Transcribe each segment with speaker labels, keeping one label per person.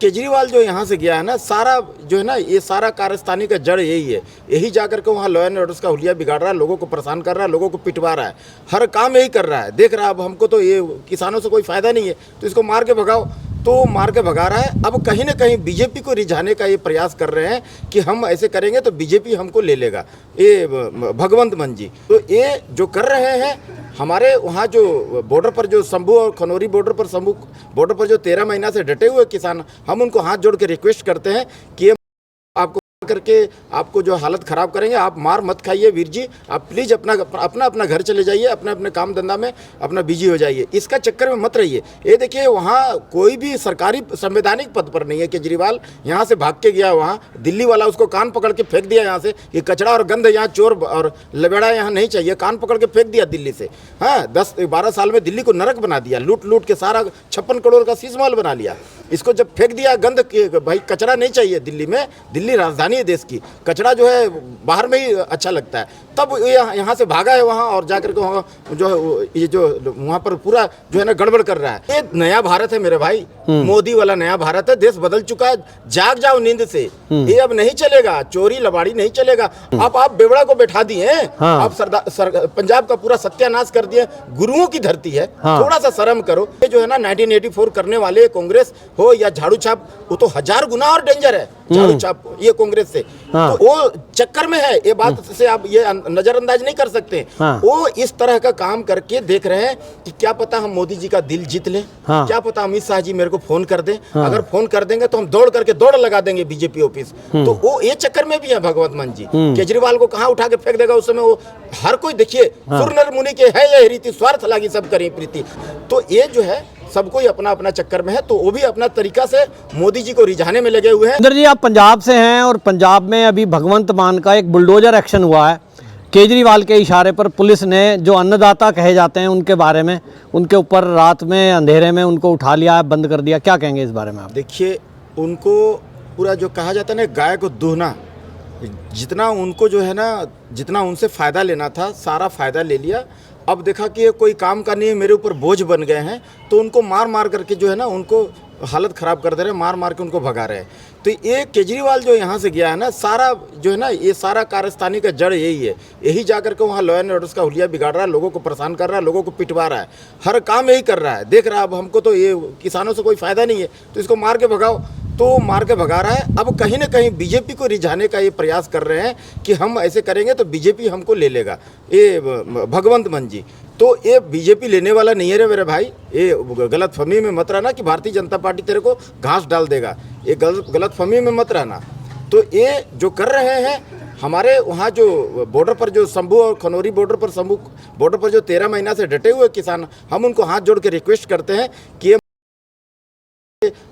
Speaker 1: केजरीवाल जो यहाँ से गया है ना, सारा जो है ना, ये सारा कारस्तानी का जड़ यही है। यही जाकर के वहाँ लॉ एंड ऑर्डर का हुलिया बिगाड़ रहा है, लोगों को परेशान कर रहा है, लोगों को पिटवा रहा है, हर काम यही कर रहा है। देख रहा है अब हमको तो ये किसानों से कोई फायदा नहीं है तो इसको मार के भगाओ, तो मार के भगा रहा है। अब कहीं ना कहीं बीजेपी को रिझाने का ये प्रयास कर रहे हैं कि हम ऐसे करेंगे तो बीजेपी हमको ले लेगा, ये भगवंत मान जी। तो ये जो कर रहे हैं, हमारे वहाँ जो बॉर्डर पर जो शंभू और खनौरी बॉर्डर पर जो 13 महीना से डटे हुए किसान, हम उनको हाथ जोड़ के रिक्वेस्ट करते हैं कि ये आपको करके आपको जो हालत ख़राब करेंगे, आप मार मत खाइए वीर जी, आप प्लीज़ अपना घर चले जाइए, अपने काम धंधा में अपना बिजी हो जाइए, इसका चक्कर में मत रहिए। ये देखिए वहाँ कोई भी सरकारी संवैधानिक पद पर नहीं है। केजरीवाल यहाँ से भाग के गया, वहाँ दिल्ली वाला उसको कान पकड़ के फेंक दिया यहाँ से, ये कचरा और गंद, यहाँ चोर और लबेड़ा यहाँ नहीं चाहिए, कान पकड़ के फेंक दिया दिल्ली से। हाँ, 10-12 साल में दिल्ली को नरक बना दिया, लूट के सारा 56 करोड़ का शीश महल बना लिया। इसको जब फेंक दिया गंद, भाई कचरा नहीं चाहिए दिल्ली में, दिल्ली राजधानी है देश की, कचरा जो है बाहर में ही अच्छा लगता है, तब यहाँ से भागा है वहाँ और जाकर के वहाँ जो ये जो वहाँ पर पूरा जो है ना गड़बड़ कर रहा है। ये नया भारत है मेरे भाई, मोदी वाला नया भारत है, देश बदल चुका है, जाग जाओ नींद से। ये अब नहीं चलेगा, चोरी लबाड़ी नहीं चलेगा। आप बेवड़ा को बैठा दिए हैं, आप पंजाब का पूरा सत्यानाश कर दिए, गुरुओं की धरती है, थोड़ा सा शर्म करो। ये जो है ना 1984 करने वाले कांग्रेस हो या झाड़ू छाप, वो तो 1000 गुना और डेंजर है झाड़ू छाप ये कांग्रेस से। तो वो चक्कर में है, ये बात से आप ये नजरअंदाज नहीं कर सकते। वो इस तरह का काम करके देख रहे हैं कि क्या पता हम मोदी जी का दिल जीत लें, क्या पता अमित शाह जी मेरे को फोन कर दें, अगर फोन कर देंगे तो हम दौड़ लगा देंगे बीजेपी ऑफिस। तो वो ये चक्कर में भी है भगवंत मान जी। केजरीवाल को कहाँ उठा के फेंक देगा उस समय, वो हर कोई देखिए सुर नर मुनि के है यह रीति, स्वार्थ लागी सब करें प्रीति। तो ये जो है सब कोई अपना चक्कर में है, तो वो भी अपना तरीका से मोदी जी को रिझाने में लगे हुए हैं।
Speaker 2: इंदर जी, आप पंजाब से हैं और पंजाब में अभी भगवंत मान का एक बुलडोजर एक्शन हुआ है। केजरीवाल के इशारे पर पुलिस ने जो अन्नदाता कहे जाते हैं उनके बारे में, उनके ऊपर रात में अंधेरे में उनको उठा लिया, बंद कर दिया, क्या कहेंगे इस बारे में आप?
Speaker 1: देखिए, उनको पूरा जो कहा जाता है ना, गाय को दूहना, जितना उनको जो है ना, जितना उनसे फ़ायदा लेना था सारा फ़ायदा ले लिया। अब देखा कि ये कोई काम का नहीं है, मेरे ऊपर बोझ बन गए हैं, तो उनको मार करके जो है ना, उनको हालत ख़राब कर दे रहे हैं, मार के उनको भगा रहे हैं। तो ये केजरीवाल जो यहाँ से गया है ना, सारा जो है ना, ये सारा कारस्तानी का जड़ यही है। यही जाकर के वहाँ लॉ एंड ऑर्डर का हुलिया बिगाड़ रहा है, लोगों को परेशान कर रहा है, लोगों को पिटवा रहा है, हर काम यही कर रहा है। देख रहा है अब हमको तो ये किसानों से कोई फायदा नहीं है तो इसको मार के भगाओ, तो मार के भगा रहा है। अब कहीं ना कहीं बीजेपी को रिझाने का ये प्रयास कर रहे हैं कि हम ऐसे करेंगे तो बीजेपी हमको ले लेगा, ये भगवंत मान जी। तो ये बीजेपी लेने वाला नहीं है रे मेरे भाई, ये गलतफहमी में मत रहना कि भारतीय जनता पार्टी तेरे को घास डाल देगा, ये गलतफहमी में मत रहना। तो ये जो कर रहे हैं, हमारे वहाँ जो बॉर्डर पर जो शंभू और खनौरी बॉर्डर पर जो 13 महीना से डटे हुए किसान, हम उनको हाथ जोड़ के रिक्वेस्ट करते हैं कि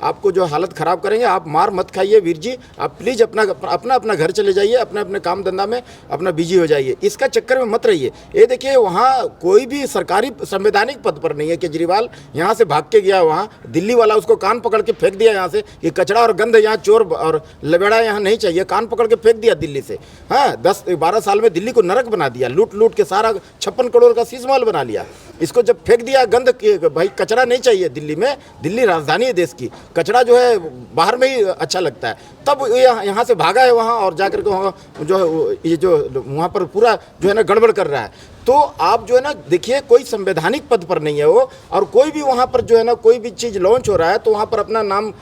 Speaker 1: आपको जो हालत ख़राब करेंगे, आप मार मत खाइए वीर जी, आप प्लीज़ अपना घर चले जाइए, अपने काम धंधा में अपना बिजी हो जाइए, इसका चक्कर में मत रहिए। ये देखिए वहाँ कोई भी सरकारी संवैधानिक पद पर नहीं है। केजरीवाल यहाँ से भाग के गया, वहाँ दिल्ली वाला उसको कान पकड़ के फेंक दिया यहाँ से, ये कचरा और गंद, यहाँ चोर और लबेड़ा यहाँ नहीं चाहिए, कान पकड़ के फेंक दिया दिल्ली से। हाँ, 10-12 साल में दिल्ली को नरक बना दिया, लूट के सारा 56 करोड़ का शीश महल बना लिया। इसको जब फेंक दिया गंद, भाई कचरा नहीं चाहिए दिल्ली में, दिल्ली राजधानी है देश की, कचरा जो है बाहर में ही अच्छा लगता है, तब यहाँ से भागा है वहाँ और जाकर के वहाँ जो ये जो वहाँ पर पूरा जो है ना गड़बड़ कर रहा है। तो आप जो है ना देखिए, कोई संवैधानिक पद पर नहीं है वो, और कोई भी वहाँ पर जो है ना कोई भी चीज़ लॉन्च हो रहा है तो वहाँ पर अपना नाम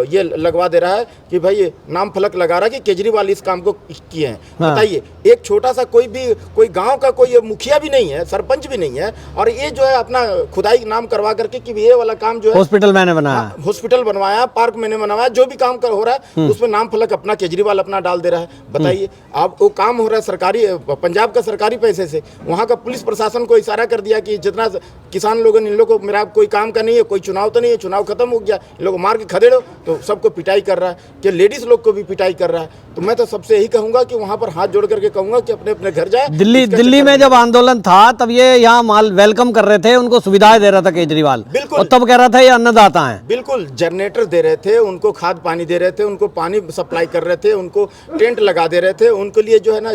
Speaker 1: ये लगवा दे रहा है कि भाई नाम फलक लगा रहा है कि केजरीवाल इस काम को किए हैं। बताइए, एक छोटा सा कोई गांव का कोई मुखिया भी नहीं है, सरपंच भी नहीं है, और ये जो है अपना खुदाई नाम करवा करके कि ये वाला काम जो है
Speaker 2: हॉस्पिटल मैंने बनाया,
Speaker 1: हॉस्पिटल बनवाया, पार्क मैंने बनवाया, जो भी काम हो रहा है उसमें नाम फलक अपना केजरीवाल अपना डाल दे रहा है। बताइए, आप वो काम हो रहा है सरकारी, पंजाब का सरकारी पैसे से। वहाँ का पुलिस प्रशासन को इशारा कर दिया कि जितना किसान लोगों ने, इन लोगों को मेरा कोई काम का नहीं है, कोई चुनाव तो नहीं है, चुनाव खत्म हो गया, इन लोगों को मार के खदेड़ो, तो सबको पिटाई कर रहा है, कि लेडीज़ लोग को भी पिटाई कर रहा है। तो तो मैं तो सबसे यही कहूंगा कि वहां पर हाथ जोड़ करके कहूंगा कि अपने अपने घर जाए।
Speaker 2: दिल्ली में जब आंदोलन था तब ये यहाँ माल वेलकम कर रहे थे, उनको सुविधाएं दे रहा था केजरीवाल,
Speaker 1: बिल्कुल।
Speaker 2: और तब कह रहा था ये अन्नदाता हैं।
Speaker 1: बिल्कुल, जनरेटर दे रहे थे उनको, खाद पानी दे रहे थे उनको, पानी सप्लाई कर रहे थे उनको, टेंट लगा दे रहे थे उनके लिए जो है ना,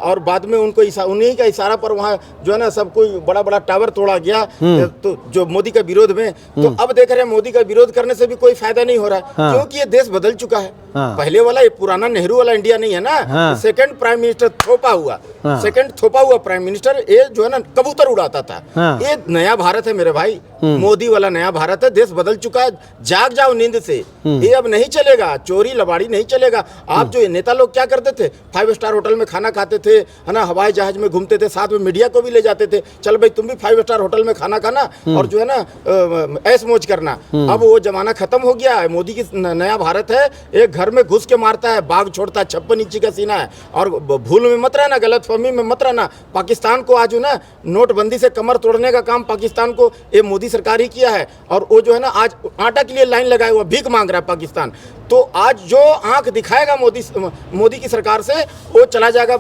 Speaker 1: और बाद में उनको उन्हीं का इशारा पर वहाँ जो है ना सब कोई बड़ा बड़ा टावर तोड़ा गया, तो जो मोदी का विरोध में। तो अब देख रहे हैं मोदी का विरोध करने से भी कोई फायदा नहीं हो रहा है, क्योंकि ये देश बदल चुका है। पहले वाला ये पुराना नेहरू वाला इंडिया नहीं है ना। सेकंड प्राइम मिनिस्टर थोपा हुआ, सेकंड थोपा हुआ प्राइम मिनिस्टर, ये जो है ना कबूतर उड़ाता था। ये नया भारत है मेरे भाई, मोदी वाला नया भारत है। देश बदल चुका है, जाग जाओ नींद से। ये अब नहीं चलेगा, चोरी लबाड़ी नहीं चलेगा। आप जो ये नेता लोग क्या करते थे, 5 स्टार होटल में खाना खाते थे, है ना, हवाई जहाज में घूमते थे, साथ में मीडिया को भी ले जाते थे, चल भाई तुम भी 5 स्टार होटल में खाना खाना और जो है ना ऐश मौज करना। अब वो जमाना खत्म हो गया है। मोदी की नया भारत है, एक घर में घुस के मारता है, बाघ छोड़ता है, 56 इंची का सीना है। और भूल में मत रहना, गलतफहमी में मत रहना। पाकिस्तान को आज ना नोटबंदी से कमर तोड़ने का काम पाकिस्तान को ये मोदी सरकार ही किया है। और वो जो है ना आज आटा के लिए लाइन लगाए हुआ भीख मांग रहा है पाकिस्तान। तो आज जो आंख दिखाएगा मोदी की सरकार से, वो चला जाएगा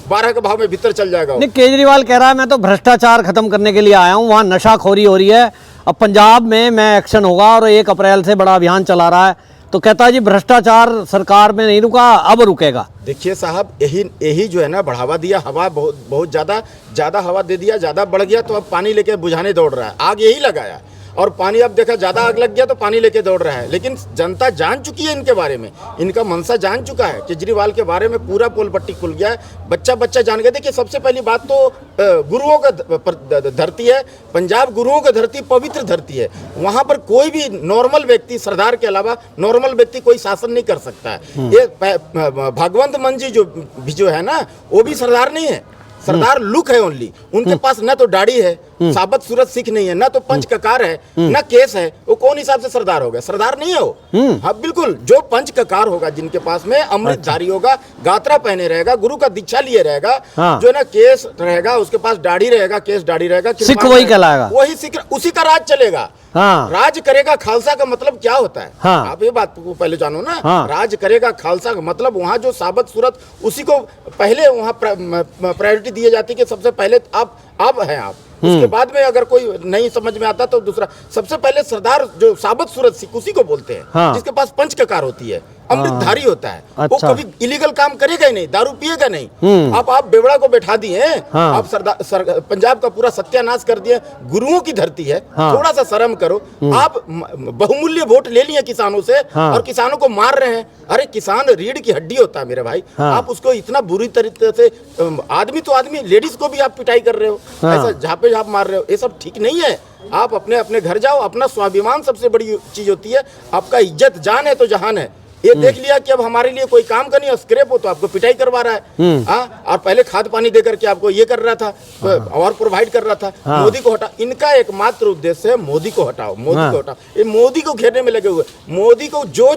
Speaker 1: 12 के भाव में भीतर चल जाएगा।
Speaker 2: नहीं, केजरीवाल कह रहा है मैं तो भ्रष्टाचार खत्म करने के लिए आया हूँ, वहाँ नशाखोरी हो रही है, अब पंजाब में मैं एक्शन होगा, और 1 अप्रैल से बड़ा अभियान चला रहा है। तो कहता है जी भ्रष्टाचार सरकार में नहीं रुका, अब रुकेगा।
Speaker 1: देखिए साहब, यही जो है ना बढ़ावा दिया, हवा बहुत ज़्यादा हवा दे दिया, ज़्यादा बढ़ गया, तो अब पानी लेके बुझाने दौड़ रहा है। आग यही लगाया और पानी अब देखा ज़्यादा आग लग गया तो पानी लेके दौड़ रहा है। लेकिन जनता जान चुकी है इनके बारे में, इनका मनसा जान चुका है। केजरीवाल के बारे में पूरा पोल पट्टी खुल गया है, बच्चा जान गया। देखिए सबसे पहली बात तो गुरुओं का धरती है पंजाब, गुरुओं का धरती, पवित्र धरती है। वहाँ पर कोई भी नॉर्मल व्यक्ति, सरदार के अलावा नॉर्मल व्यक्ति कोई शासन नहीं कर सकता है। ये भगवंत मान जी जो है ना, वो भी सरदार नहीं है, सरदार लुक है ओनली। उनके पास ना तो दाढ़ी है, साबत सूरत सिख नहीं है, ना तो पंच ककार है, ना केस है। वो कौन हिसाब से सरदार हो गया? सरदार नहीं है वो। हाँ बिल्कुल, जो पंच ककार होगा जिनके पास में, अमृतधारी होगा, गात्रा पहने रहेगा, गुरु का दीक्षा लिए रहेगा, जो है ना केस रहेगा, उसके पास दाढ़ी रहेगा, केस दाढ़ी रहेगा,
Speaker 2: सिख वही कहलाएगा,
Speaker 1: वही सिख, उसी का राज चलेगा। राज करेगा खालसा का मतलब क्या होता है? आप ये बात को पहले जानो ना। राज करेगा खालसा का मतलब वहाँ जो साबत सूरत, उसी को पहले वहाँ प्रायोरिटी दी जाती है कि सबसे पहले आप हैं आप, उसके बाद में अगर कोई नहीं समझ में आता तो दूसरा। सबसे पहले सरदार जो साबत सूरत सिख, उसी को बोलते हैं, जिसके पास पंच ककार होती है, अमृतधारी होता है। वो कभी इलीगल काम करेगा ही नहीं, दारू पिएगा नहीं। आप बेवड़ा को बैठा दिए, आप पंजाब का पूरा सत्यानाश कर दिए। गुरुओं की धरती है, थोड़ा सा शर्म करो। आप बहुमूल्य वोट ले लिए किसानों से और किसानों को मार रहे हैं। अरे किसान रीढ़ की हड्डी होता है मेरे भाई, आप उसको इतना बुरी तरीके से, आदमी तो आदमी, लेडीज को भी आप पिटाई कर रहे हो, ऐसा झापे झाप मार रहे हो, ये सब ठीक नहीं है। आप अपने घर जाओ, अपना स्वाभिमान सबसे बड़ी चीज होती है। आपका इज्जत जान है तो जहान है। ये देख लिया कि अब हमारे लिए कोई काम करनी है, स्क्रैप हो तो आपको पिटाई करवा रहा है। और पहले खाद पानी देकर के आपको ये कर रहा था और प्रोवाइड कर रहा था। मोदी को हटा, इनका एकमात्र उद्देश्य है मोदी को हटाओ, मोदी को हटाओ। ये मोदी को घेरने में लगे हुए। मोदी को जो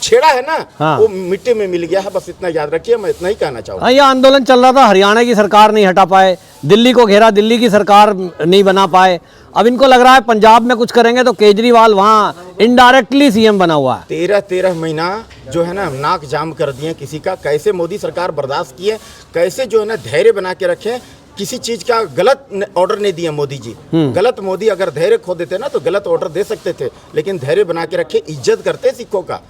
Speaker 1: छेड़ा है ना, वो मिट्टी में मिल गया है। बस इतना याद रखिए, मैं इतना ही कहना चाहूँगा।
Speaker 2: ये आंदोलन चल रहा था, हरियाणा की सरकार नहीं हटा पाए, दिल्ली को घेरा, दिल्ली की सरकार नहीं बना पाए। अब इनको लग रहा है पंजाब में कुछ करेंगे तो केजरीवाल वहाँ इनडायरेक्टली सीएम बना हुआ है।
Speaker 1: 13 महीना जो है ना नाक जाम कर दिए किसी का। कैसे मोदी सरकार बर्दाश्त किए, कैसे जो है ना धैर्य बना के रखे। किसी चीज का गलत ऑर्डर नहीं दिया मोदी जी। गलत मोदी अगर धैर्य खो देते ना तो गलत ऑर्डर दे सकते थे, लेकिन धैर्य बना के रखे। इज्जत करते सिखों का।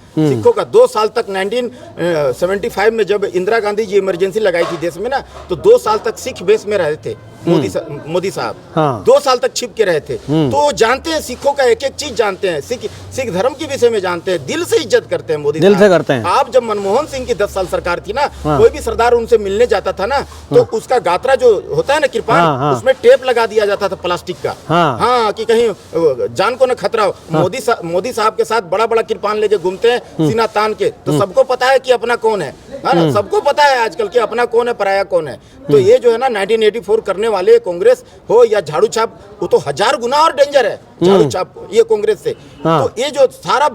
Speaker 1: 2 साल तक 1975 में जब इंदिरा गांधी जी इमरजेंसी लगाई थी देश में ना, तो 2 साल तक सिख बेस में रहे थे मोदी साहब। 2 साल तक छिप के रहे थे। तो जानते हैं सिखों का एक एक चीज जानते हैं, सिख धर्म के विषय में जानते हैं, दिल से इज्जत करते हैं मोदी,
Speaker 2: दिल से करते हैं।
Speaker 1: आप जब मनमोहन सिंह की 10 साल सरकार थी ना, कोई भी सरदार उनसे मिलने जाता था ना, तो उसका गात्रा जो होता है ना कृपाण, उसमें टेप लगा दिया जाता था प्लास्टिक का। हाँ कि कहीं जान को न खतरा हो। मोदी साहब के साथ बड़ा बड़ा कृपाण लेके घूमते हैं सीना तान के, तो सबको पता है कि अपना कौन है ना, सबको पता है आजकल कि अपना कौन है पराया कौन है। तो ये जो है ना 1984 करने वाले कांग्रेस हो या झाड़ू छाप, वो तो 1000 गुना और डेंजर है झाड़ू छाप ये कांग्रेस से। तो ये जो सारा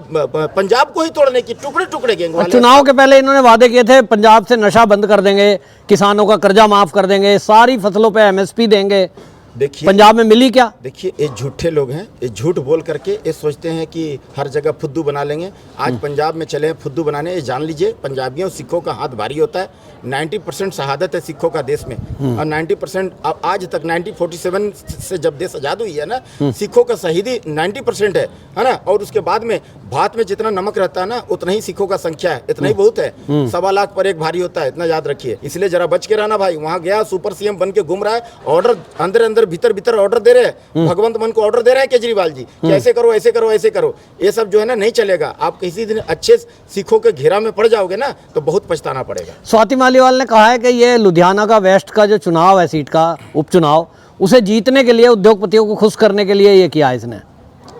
Speaker 1: पंजाब को ही तोड़ने की टुकड़े गैंग वाले।
Speaker 2: चुनाव के पहले इन्होंने वादे किए थे पंजाब से नशा बंद कर देंगे, किसानों का कर्जा माफ कर देंगे, सारी फसलों पे MSP देंगे।
Speaker 1: देखिए
Speaker 2: पंजाब में मिली क्या?
Speaker 1: देखिए ये झूठे लोग हैं, ये झूठ बोल करके ये सोचते हैं कि हर जगह फुद्दू बना लेंगे। आज पंजाब में चले हैं फुद्दू बनाने, ये जान लीजिए पंजाबियों सिखों का हाथ भारी होता है। 90% शहादत है सिखों का देश में, और 90% अब आज तक 1947 से जब देश आज़ाद हुई है ना, सिखों का शहीदी 90% है ना। और उसके बाद में भात में जितना नमक रहता है ना, उतना ही सिखों का संख्या है, इतना ही बहुत है। 1.25 लाख पर एक भारी होता है, इतना याद रखिए। इसलिए जरा बच के रहना भाई। वहाँ गया सुपर सीएम बन के घूम रहा है, ऑर्डर अंदर अंदर भीतर भीतर ऑर्डर दे रहे हैं। भगवंत मान को ऑर्डर दे रहे हैं केजरीवाल जी कि ऐसे करो ऐसे करो ऐसे करो। ये सब जो है ना नहीं चलेगा। आप किसी दिन अच्छे सिखों के घेरा में पड़ जाओगे ना तो बहुत पछताना पड़ेगा।
Speaker 2: स्वाति मालीवाल ने कहा है कि ये लुधियाना का वेस्ट का जो चुनाव है, सीट का उपचुनाव, उसे जीतने के लिए, उद्योगपतियों को खुश करने के लिए ये किया है इसने।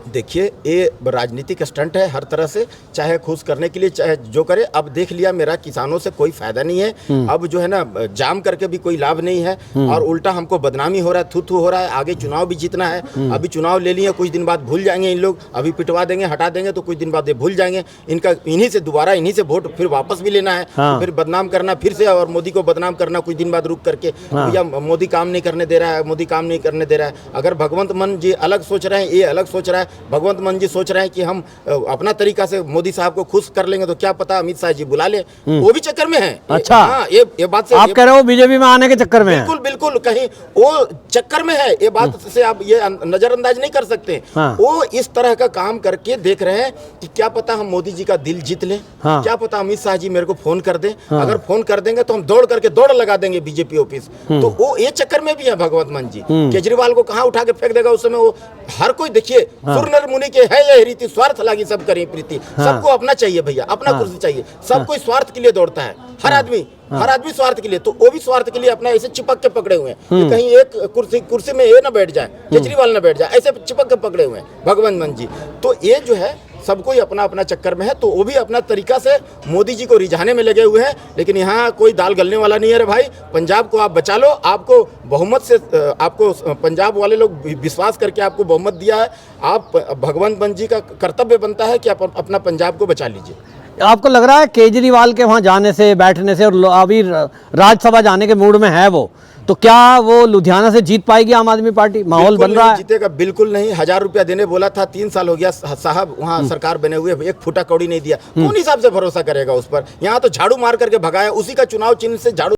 Speaker 1: देखिए ये राजनीतिक स्टंट है हर तरह से, चाहे खुश करने के लिए चाहे जो करे। अब देख लिया मेरा किसानों से कोई फायदा नहीं है। अब जो है ना जाम करके भी कोई लाभ नहीं है, और उल्टा हमको बदनामी हो रहा है, थू हो रहा है। आगे चुनाव भी जीतना है। अभी चुनाव ले लिए, कुछ दिन बाद भूल जाएंगे इन लोग। अभी पिटवा देंगे, हटा देंगे तो कुछ दिन बाद ये भूल जाएंगे। इनका इन्हीं से दोबारा इन्हीं से वोट फिर वापस भी लेना है। फिर बदनाम करना फिर से, और मोदी को बदनाम करना कुछ दिन बाद रुक करके, भैया मोदी काम नहीं करने दे रहा है, मोदी काम नहीं करने दे रहा है। अगर भगवंत मान जी अलग सोच रहे हैं, ये अलग सोच रहा है, भगवंत मान जी सोच रहे हैं कि हम अपना तरीका से मोदी साहब को खुश कर लेंगे, तो क्या पता अमित शाह जी बुला ले, वो भी चक्कर में है।
Speaker 2: अच्छा,
Speaker 1: हाँ, ये बात से
Speaker 2: आप कह रहे हो बीजेपी में आने के चक्कर में है?
Speaker 1: बिल्कुल बिल्कुल, कहीं वो चक्कर में है। ये बात से आप ये नजरअंदाज नहीं कर सकते। वो इस तरह का काम करके देख रहे हैं कि क्या पता हम मोदी जी का दिल जीत लें, क्या पता अमित शाह जी मेरे को फोन कर दें। अगर फोन कर देंगे तो हम दौड़ करके दौड़ लगा देंगे बीजेपी ऑफिस। तो वो ये चक्कर में भी है भगवंत मान जी। केजरीवाल को कहाँ उठा के फेंक देगा उस समय। वो हर कोई देखिए, सुर नर मुनि के है यह रीति, स्वार्थ लागी सब करें प्रीति। सबको अपना चाहिए भैया, अपना कुर्सी चाहिए। सब कोई स्वार्थ के लिए दौड़ता है, हर आदमी स्वार्थ के लिए। तो वो भी स्वार्थ के लिए अपना ऐसे चिपक के पकड़े हुए हैं कि कहीं एक कुर्सी में ये ना बैठ जाए, केजरीवाल ना बैठ जाए, ऐसे चिपक के पकड़े हुए हैं भगवंत मान जी। तो ये जो है सब कोई अपना अपना चक्कर में है। तो वो भी अपना तरीका से मोदी जी को रिझाने में लगे हुए हैं। लेकिन यहाँ कोई दाल गलने वाला नहीं है रे भाई। पंजाब को आप बचा लो, आपको बहुमत से, आपको पंजाब वाले लोग विश्वास करके आपको बहुमत दिया है। आप भगवंत मान जी का कर्तव्य बनता है कि आप अपना पंजाब को बचा लीजिए।
Speaker 2: आपको लग रहा है केजरीवाल के वहाँ जाने से, बैठने से, और अभी राज्यसभा जाने के मूड में है वो, तो क्या वो लुधियाना से जीत पाएगी आम आदमी पार्टी? माहौल बन रहा है?
Speaker 1: जीतेगा बिल्कुल नहीं। 1000 रुपया देने बोला था, 3 साल हो गया साहब वहाँ सरकार बने हुए, एक फुटा कौड़ी नहीं दिया। कौन हिसाब से भरोसा करेगा उस पर? यहाँ तो झाड़ू मार करके भगाया, उसी का चुनाव चिन्ह से झाड़ू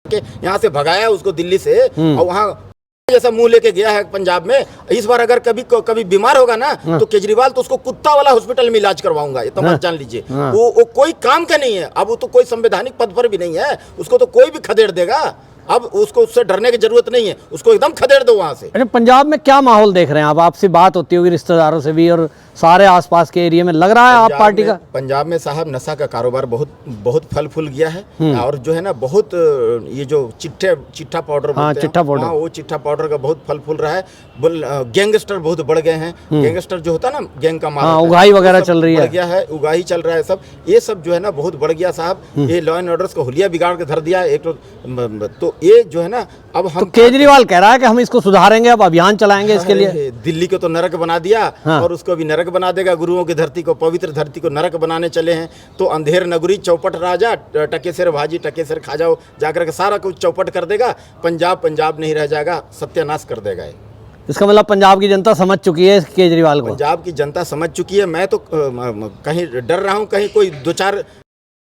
Speaker 1: के यहाँ से भगाया उसको दिल्ली से, और वहाँ जैसा मुंह लेके गया है पंजाब में। इस बार अगर कभी बीमार होगा ना तो केजरीवाल तो उसको कुत्ता वाला हॉस्पिटल में इलाज करवाऊंगा, ये तो मत जान लीजिए। वो कोई काम का नहीं है। अब वो तो कोई संवैधानिक पद पर भी नहीं है, उसको तो कोई भी खदेड़ देगा। अब उसको उससे डरने की जरूरत नहीं है, उसको एकदम खदेड़ दो वहां से।
Speaker 2: अरे पंजाब में क्या माहौल देख रहे हैं आप? आपसे बात होती होगी रिश्तेदारों से भी, और सारे आसपास के एरिया में लग रहा है आप पार्टी का?
Speaker 1: पंजाब में साहब नशा का कारोबार बहुत फल फूल गया है। और जो है ना बहुत ये जो चिट्ठा पाउडर,
Speaker 2: चिट्ठा पाउडर,
Speaker 1: वो चिट्ठा पाउडर का बहुत फल फूल रहा है। गैंगस्टर बहुत बढ़ गए हैं। गैंगस्टर जो होता है ना, गैंग का माल,
Speaker 2: उगाही वगैरह चल रही है,
Speaker 1: गया है, उगाही चल रहा है सब। ये सब जो है ना बहुत बढ़ गया साहब। ये लॉ एंड ऑर्डर को हुलिया बिगाड़ के धर दिया है एक तो ये जो है ना, अब हम,
Speaker 2: तो केजरीवाल कह रहा है कि हम इसको सुधारेंगे, अब अभियान चलाएंगे इसके लिए।
Speaker 1: दिल्ली को तो नरक बना दिया, और उसको भी नरक बना देगा। गुरुओं की धरती को, पवित्र धरती को नरक बनाने चले हैं। तो अंधेर नगरी चौपट राजा, टकेसर भाजी टकेसर खा जाओ, जाकर के सारा कुछ चौपट कर देगा। पंजाब नहीं रह जाएगा, सत्यानाश कर देगा।
Speaker 2: इसका मतलब पंजाब की जनता समझ चुकी है केजरीवाल को?
Speaker 1: पंजाब की जनता समझ चुकी है। मैं तो कहीं डर रहा हूँ कहीं कोई 2-4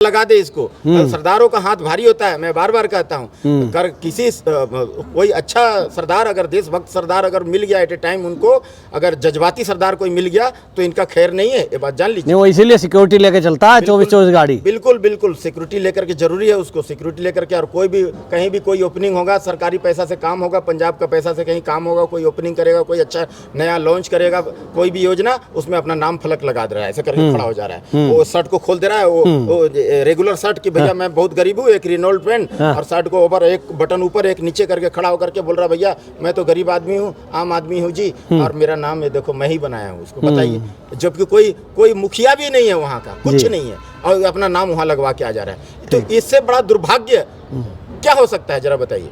Speaker 1: लगा दे इसको। सरदारों का हाथ भारी होता है, मैं बार बार कहता हूँ। अगर किसी कोई अच्छा सरदार, अगर देशभक्त सरदार अगर मिल गया एट ए टाइम उनको, अगर जज्बाती सरदार कोई मिल गया तो इनका खैर नहीं है, ये बात जान लीजिए।
Speaker 2: वो इसीलिए सिक्योरिटी लेके चलता है 24-24 गाड़ी।
Speaker 1: बिल्कुल सिक्योरिटी लेकर के जरूरी है उसको, सिक्योरिटी लेकर के। और कोई भी कहीं भी कोई ओपनिंग होगा, सरकारी पैसा से काम होगा, पंजाब का पैसा से कहीं काम होगा, कोई ओपनिंग करेगा, कोई अच्छा नया लॉन्च करेगा, कोई भी योजना, उसमें अपना नाम फलक लगा दे रहा है, ऐसे करके खड़ा हो जा रहा है। वो शर्ट को खोल दे रहा है, वो रेगुलर शर्ट की, भैया मैं बहुत गरीब हूँ, एक रिनोल्ड पेंट, और शर्ट को ऊपर एक बटन ऊपर एक नीचे करके खड़ा होकर के बोल रहा, भैया मैं तो गरीब आदमी हूँ, आम आदमी हूँ जी, और मेरा नाम है देखो मैं ही बनाया हूँ उसको, बताइए। जबकि कोई मुखिया भी नहीं है वहाँ का, कुछ नहीं है, और अपना नाम वहाँ लगवा के आ जा रहा है। तो इससे बड़ा दुर्भाग्य क्या हो सकता है, जरा बताइए।